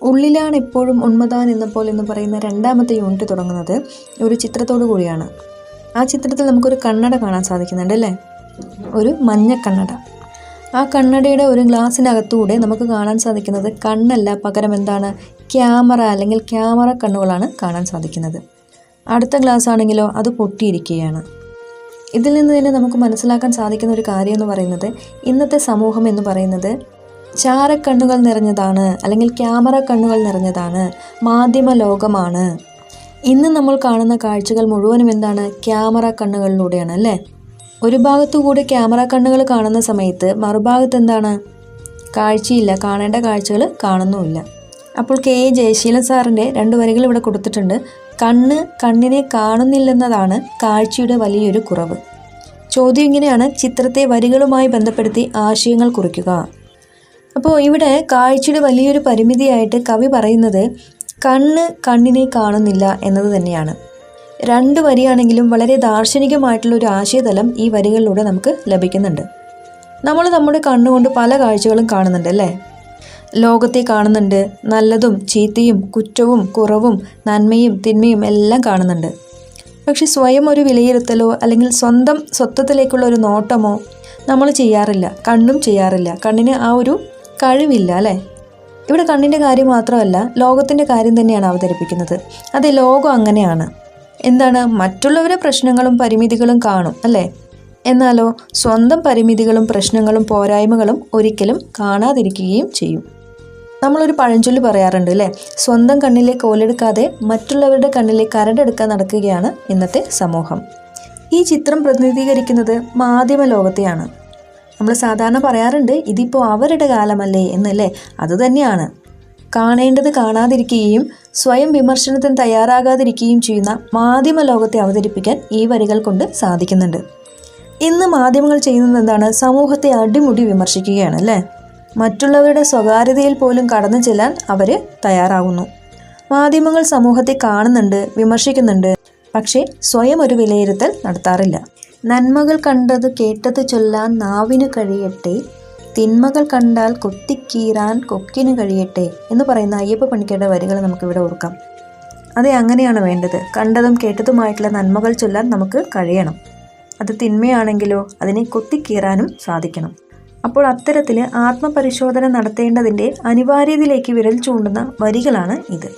ഉള്ളിലാണ് എപ്പോഴും ഉന്മതാൻ എന്നപ്പോൾ എന്ന് പറയുന്ന രണ്ടാമത്തെ യൂണിറ്റ് തുടങ്ങുന്നത് ഒരു ചിത്രത്തോടു കൂടിയാണ്. ആ ചിത്രത്തിൽ നമുക്കൊരു കണ്ണട കാണാൻ സാധിക്കുന്നുണ്ട് അല്ലേ? ഒരു മഞ്ഞ കണ്ണട. ആ കണ്ണടയുടെ ഒരു ഗ്ലാസ്സിനകത്തൂടെ നമുക്ക് കാണാൻ സാധിക്കുന്നത് കണ്ണല്ല, പകരം എന്താണ്, ക്യാമറ അല്ലെങ്കിൽ ക്യാമറ കണ്ണുകളാണ് കാണാൻ സാധിക്കുന്നത്. അടുത്ത ഗ്ലാസ് ആണെങ്കിലോ അത് പൊട്ടിയിരിക്കുകയാണ്. ഇതിൽ നിന്ന് തന്നെ നമുക്ക് മനസ്സിലാക്കാൻ സാധിക്കുന്ന ഒരു കാര്യം എന്ന് പറയുന്നത് ഇന്നത്തെ സമൂഹം എന്ന് പറയുന്നത് ചാരക്കണ്ണുകൾ നിറഞ്ഞതാണ്, അല്ലെങ്കിൽ ക്യാമറ കണ്ണുകൾ നിറഞ്ഞതാണ്, മാധ്യമ ലോകമാണ്. ഇന്ന് നമ്മൾ കാണുന്ന കാഴ്ചകൾ മുഴുവനും എന്താണ്, ക്യാമറ കണ്ണുകളിലൂടെയാണ് അല്ലേ? ഒരു ഭാഗത്തുകൂടി ക്യാമറ കണ്ണുകൾ കാണുന്ന സമയത്ത് മറുഭാഗത്ത് എന്താണ്, കാഴ്ചയില്ല, കാണേണ്ട കാഴ്ചകൾ കാണുന്നുമില്ല. അപ്പോൾ കെ.എ. ജയശീലൻ സാറിൻ്റെ 2 വരികൾ ഇവിടെ കൊടുത്തിട്ടുണ്ട്. കണ്ണിനെ കാണുന്നില്ലെന്നതാണ് കാഴ്ചയുടെ വലിയൊരു കുറവ്. ചോദ്യം ഇങ്ങനെയാണ്: ചിത്രത്തെ വരികളുമായി ബന്ധപ്പെടുത്തി ആശയങ്ങൾ കുറിക്കുക. അപ്പോൾ ഇവിടെ കാഴ്ചയുടെ വലിയൊരു പരിമിതിയായിട്ട് കവി പറയുന്നത് കണ്ണിനെ കാണുന്നില്ല എന്നത് തന്നെയാണ്. 2 വരിയാണെങ്കിലും വളരെ ദാർശനികമായിട്ടുള്ള ഒരു ആശയതലം ഈ വരികളിലൂടെ നമുക്ക് ലഭിക്കുന്നുണ്ട്. നമ്മൾ നമ്മുടെ കണ്ണുകൊണ്ട് പല കാഴ്ചകളും കാണുന്നുണ്ട് അല്ലേ? ലോകത്തെ കാണുന്നുണ്ട്, നല്ലതും ചീത്തയും കുറ്റവും കുറവും നന്മയും തിന്മയും എല്ലാം കാണുന്നുണ്ട്. പക്ഷെ സ്വയം ഒരു വിലയിരുത്തലോ അല്ലെങ്കിൽ സ്വന്തം സ്വത്വത്തിലേക്കുള്ള ഒരു നോട്ടമോ നമ്മൾ ചെയ്യാറില്ല, കണ്ണും ചെയ്യാറില്ല. കണ്ണിന് ആ ഒരു കഴിവില്ല അല്ലേ? ഇവിടെ കണ്ണിൻ്റെ കാര്യം മാത്രമല്ല, ലോകത്തിൻ്റെ കാര്യം തന്നെയാണ് അവതരിപ്പിക്കുന്നത്. അതെ, ലോകം അങ്ങനെയാണ്. എന്താണ്, മറ്റുള്ളവരെ പ്രശ്നങ്ങളും പരിമിതികളും കാണും അല്ലേ? എന്നാലോ സ്വന്തം പരിമിതികളും പ്രശ്നങ്ങളും പോരായ്മകളും ഒരിക്കലും കാണാതിരിക്കുകയും ചെയ്യും. നമ്മളൊരു പഴഞ്ചൊല്ല് പറയാറുണ്ട് അല്ലേ, സ്വന്തം കണ്ണിലെ കോലെടുക്കാതെ മറ്റുള്ളവരുടെ കണ്ണിലെ കരടെടുക്കാൻ നടക്കുകയാണ് ഇന്നത്തെ സമൂഹം. ഈ ചിത്രം പ്രതിനിധീകരിക്കുന്നത് മാധ്യമ ലോകത്തെയാണ്. നമ്മൾ സാധാരണ പറയാറുണ്ട് ഇതിപ്പോൾ അവരുടെ കാലമല്ലേ എന്നല്ലേ. അതുതന്നെയാണ്, കാണേണ്ടത് കാണാതിരിക്കുകയും സ്വയം വിമർശനത്തിന് തയ്യാറാകാതിരിക്കുകയും ചെയ്യുന്ന മാധ്യമ ലോകത്തെ അവതരിപ്പിക്കാൻ ഈ വരികൾ കൊണ്ട് സാധിക്കുന്നുണ്ട്. ഇന്ന് മാധ്യമങ്ങൾ ചെയ്യുന്നത് എന്താണ്, സമൂഹത്തെ അടിമുടി വിമർശിക്കുകയാണ് അല്ലേ? മറ്റുള്ളവരുടെ സ്വകാര്യതയിൽ പോലും കടന്നു ചെല്ലാൻ അവർ തയ്യാറാകുന്നു. മാധ്യമങ്ങൾ സമൂഹത്തെ കാണുന്നുണ്ട്, വിമർശിക്കുന്നുണ്ട്, പക്ഷേ സ്വയം ഒരു വിലയിരുത്തൽ നടത്താറില്ല. നന്മകൾ കണ്ടത് കേട്ടത് ചൊല്ലാൻ നാവിനു കഴിയട്ടെ, തിന്മകൾ കണ്ടാൽ കൊത്തിക്കീറാൻ കൊക്കിനു കഴിയട്ടെ എന്ന് പറയുന്ന അയ്യപ്പ പണിക്കരുടെ വരികൾ നമുക്കിവിടെ ഓർക്കാം. അതെ, അങ്ങനെയാണ് വേണ്ടത്. കണ്ടതും കേട്ടതുമായിട്ടുള്ള നന്മകൾ ചൊല്ലാൻ നമുക്ക് കഴിയണം. അത് തിന്മയാണെങ്കിലോ അതിനെ കൊത്തിക്കീറാനും സാധിക്കണം. അപ്പോൾ അത്തരത്തിൽ ആത്മപരിശോധന നടത്തേണ്ടതിൻ്റെ അനിവാര്യതയിലേക്ക് വിരൽ ചൂണ്ടുന്ന വരികളാണ് ഇത്.